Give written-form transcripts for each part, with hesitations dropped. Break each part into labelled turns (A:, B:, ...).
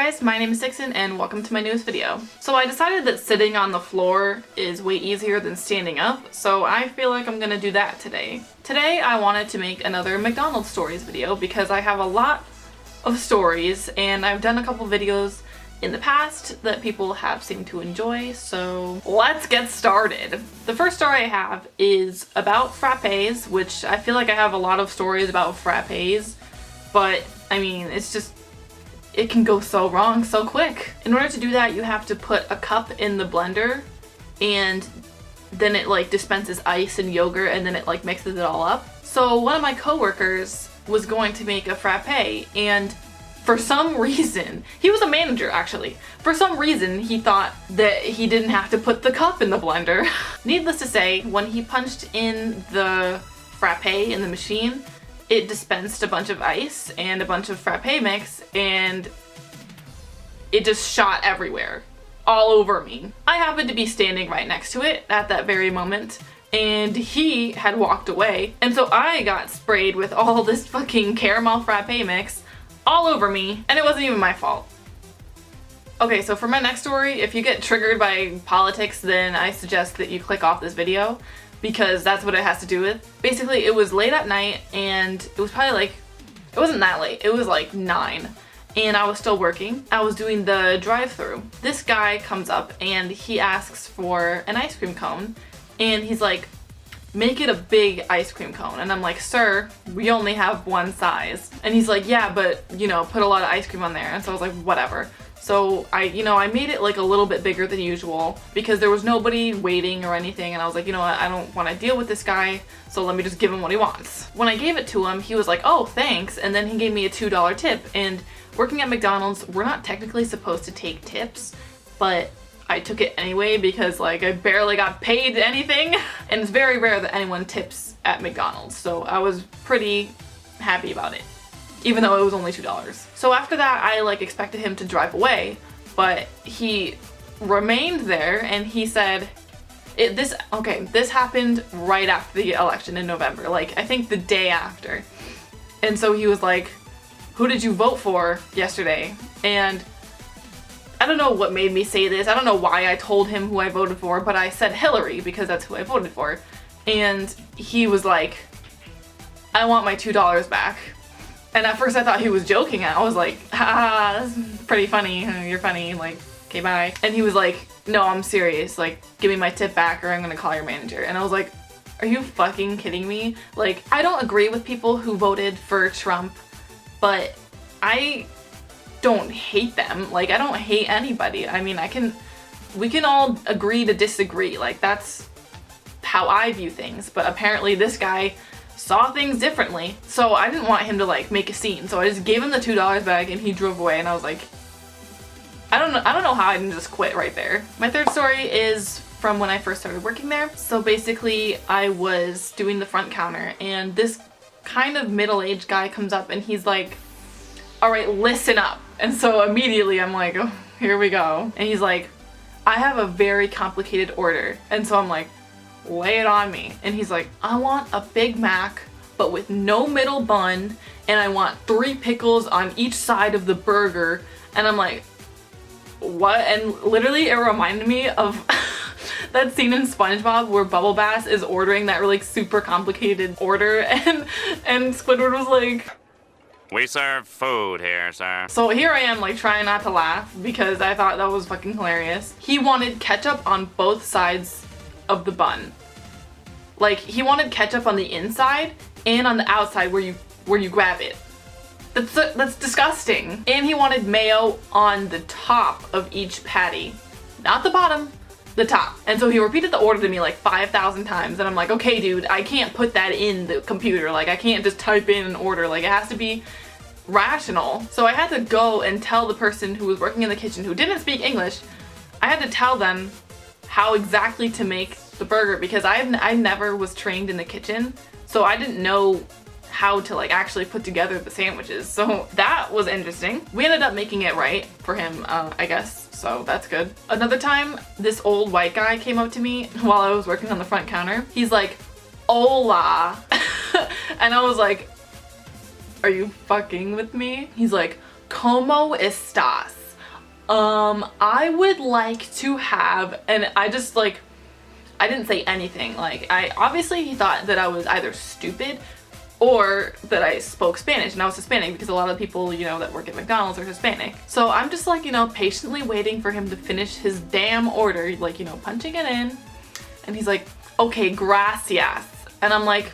A: guys, my name is Sicsen and welcome to my newest video. So I decided that sitting on the floor is way easier than standing up, so I feel like I'm gonna do that today. Today I wanted to make another McDonald's stories video because I have a lot of stories and I've done a couple videos in the past that people have seemed to enjoy, so let's get started. The first story I have is about frappes, which I feel like I have a lot of stories about frappes, but I mean, it can go so wrong so quick. In order to do that, you have to put a cup in the blender and then it like dispenses ice and yogurt and then it like mixes it all up. So one of my coworkers was going to make a frappe and for some reason, he was a manager actually, for some reason he thought that he didn't have to put the cup in the blender. Needless to say, when he punched in the frappe in the machine, it dispensed a bunch of ice and a bunch of frappe mix and it just shot everywhere, all over me. I happened to be standing right next to it at that very moment and he had walked away, and so I got sprayed with all this fucking caramel frappe mix all over me, and it wasn't even my fault. Okay, so for my next story, if you get triggered by politics, then I suggest that you click off this video because that's what it has to do with. Basically, it was late at night and it was probably like, it wasn't that late, it was like 9 and I was still working. I was doing the drive-thru. This guy comes up and he asks for an ice cream cone and he's like, make it a big ice cream cone. And I'm like, sir, we only have one size. And he's like, yeah, but you know, put a lot of ice cream on there. And so I was like, whatever. So I made it like a little bit bigger than usual because there was nobody waiting or anything, and I was like, you know what, I don't want to deal with this guy, so let me just give him what he wants. When I gave it to him, he was like, oh, thanks, and then he gave me a $2 tip. And working at McDonald's, we're not technically supposed to take tips, but I took it anyway because like I barely got paid anything, and it's very rare that anyone tips at McDonald's, so I was pretty happy about it, even though it was only $2. So after that, I like expected him to drive away, but he remained there and he said, this happened right after the election in November, like I think the day after. And so he was like, who did you vote for yesterday? And I don't know what made me say this. I don't know why I told him who I voted for, but I said Hillary because that's who I voted for. And he was like, I want my $2 back. And at first I thought he was joking. I was like, haha, that's pretty funny. You're funny. Like, okay, bye. And he was like, no, I'm serious. Like, give me my tip back or I'm gonna call your manager. And I was like, are you fucking kidding me? Like, I don't agree with people who voted for Trump, but I don't hate them. Like, I don't hate anybody. I mean, we can all agree to disagree. Like, that's how I view things. But apparently this guy saw things differently, so I didn't want him to like make a scene, so I just gave him the $2 back and he drove away, and I was like, I don't know how I didn't just quit right there. My third story is from when I first started working there. So basically I was doing the front counter and this kind of middle-aged guy comes up and he's like, all right, listen up. And so immediately I'm like, oh, here we go. And he's like, I have a very complicated order. And so I'm like, lay it on me. And he's like, I want a Big Mac but with no middle bun, and I want 3 pickles on each side of the burger. And I'm like, what? And literally it reminded me of that scene in SpongeBob where Bubble Bass is ordering that really super complicated order and Squidward was like,
B: we serve food here, sir.
A: So here I am like trying not to laugh because I thought that was fucking hilarious. He wanted ketchup on both sides of the bun. Like, he wanted ketchup on the inside and on the outside where you grab it. That's disgusting. And he wanted mayo on the top of each patty. Not the bottom, the top. And so he repeated the order to me like 5,000 times and I'm like, okay dude, I can't put that in the computer. Like, I can't just type in an order. Like, it has to be rational. So I had to go and tell the person who was working in the kitchen who didn't speak English, I had to tell them how exactly to make the burger because I never was trained in the kitchen, so I didn't know how to like actually put together the sandwiches. So that was interesting. We ended up making it right for him, I guess, so that's good. Another time, this old white guy came up to me while I was working on the front counter. He's like, hola. And I was like, are you fucking with me? He's like, ¿Cómo estás? I would like to have, and I just like, I didn't say anything. Like, obviously he thought that I was either stupid or that I spoke Spanish, and I was Hispanic because a lot of people, you know, that work at McDonald's are Hispanic. So I'm just like, you know, patiently waiting for him to finish his damn order, like, you know, punching it in. And he's like, okay, gracias. And I'm like,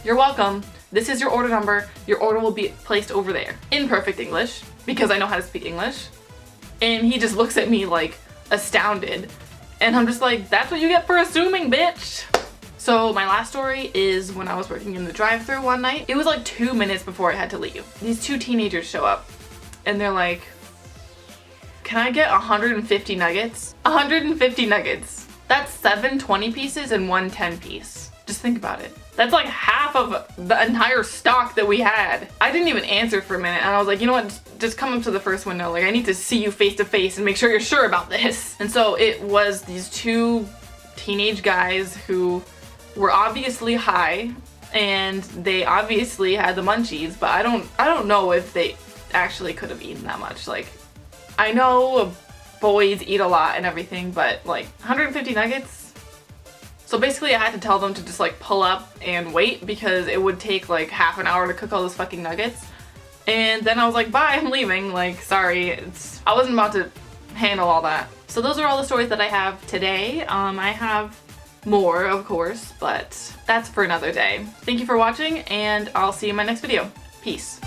A: you're welcome. This is your order number. Your order will be placed over there. In perfect English, because I know how to speak English. And he just looks at me like astounded. And I'm just like, that's what you get for assuming, bitch. So my last story is when I was working in the drive-thru one night. It was like 2 minutes before I had to leave. These two teenagers show up and they're like, can I get 150 nuggets? 150 nuggets. That's 7 20 pieces and 1 10 piece. Just think about it. That's like half of the entire stock that we had. I didn't even answer for a minute and I was like, you know what, just come up to the first window. Like, I need to see you face to face and make sure you're sure about this. And so it was these two teenage guys who were obviously high and they obviously had the munchies, but I don't know if they actually could have eaten that much. Like, I know boys eat a lot and everything, but like 150 nuggets? So basically I had to tell them to just like pull up and wait because it would take like half an hour to cook all those fucking nuggets. And then I was like, bye, I'm leaving. Like, sorry, I wasn't about to handle all that. So those are all the stories that I have today. I have more, of course, but that's for another day. Thank you for watching and I'll see you in my next video. Peace.